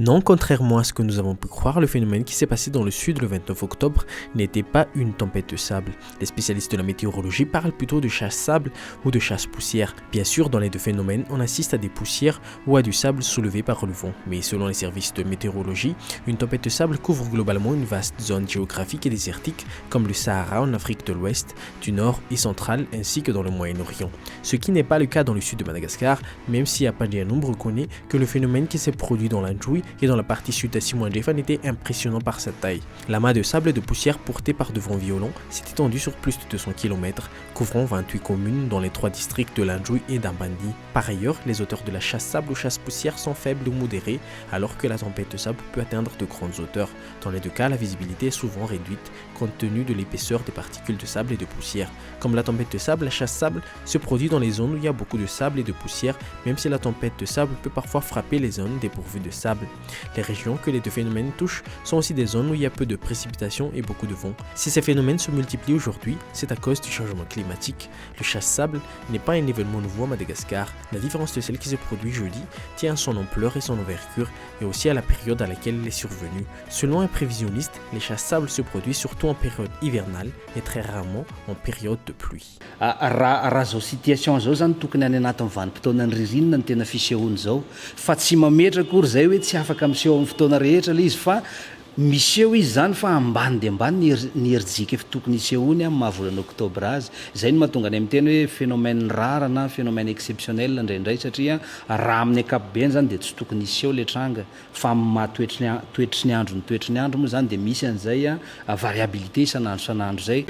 Non, contrairement à ce que nous avons pu croire, le phénomène qui s'est passé dans le sud le 29 octobre n'était pas une tempête de sable. Les spécialistes de la météorologie parlent plutôt de chasse-sable ou de chasse-poussière. Bien sûr, dans les deux phénomènes, on assiste à des poussières ou à du sable soulevé par le vent. Mais selon les services de météorologie, une tempête de sable couvre globalement une vaste zone géographique et désertique comme le Sahara en Afrique de l'Ouest, du Nord et central ainsi que dans le Moyen-Orient. Ce qui n'est pas le cas dans le sud de Madagascar, même si Apandianoum reconnaît que le phénomène qui s'est produit dans l'Andjoui et dans la partie sud d'Assimouandjefan était impressionnant par sa taille. L'amas de sable et de poussière porté par de vents violents s'est étendu sur plus de 200 km, couvrant 28 communes dans les 3 districts de l'Andjoui et d'Ambandi. Par ailleurs, les auteurs de la chasse-sable ou chasse-poussière sont faibles ou modérés, alors que la tempête de sable peut atteindre de grandes hauteurs. Dans les deux cas, la visibilité est souvent réduite, compte tenu de l'épaisseur des particules de sable et de poussière. Comme la tempête de sable, la chasse-sable se produit dans les zones où il y a beaucoup de sable et de poussière, même si la tempête de sable peut parfois frapper les zones dépourvues de sable. Les régions que les deux phénomènes touchent sont aussi des zones où il y a peu de précipitations et beaucoup de vent. Si ces phénomènes se multiplient aujourd'hui, c'est à cause du changement climatique. Le chasse-sable n'est pas un événement nouveau à Madagascar. La différence de celle qui se produit jeudi tient à son ampleur et son envergure, et aussi à la période à laquelle elle est survenue. Selon un prévisionniste, les chasse-sable se produisent surtout en période hivernale et très rarement en période de pluie. Raha zao situation zao zany tokony any anatin'ny vanim-potoanany ririnina ny tena fisehoany zao fa tsy mametra akory zay hoe tsy afaka miseho amin'ny fotoana rehetra le izy fa miseho izy zany fa ambany dia ambany ny herijika efa tokony hisehoany amin'ny mahavolana oktobra azy. Zay no mahatonga any amin'ny teny hoe phénomène rare na phénomène exceptionnel indraindray satria raha amin'ny ankapobeny zany dia tsy tokony hiseho le tranga fa amin'ny mahatoetry ny andro moa zany dia misy an'izay variabilité isan'andro zay.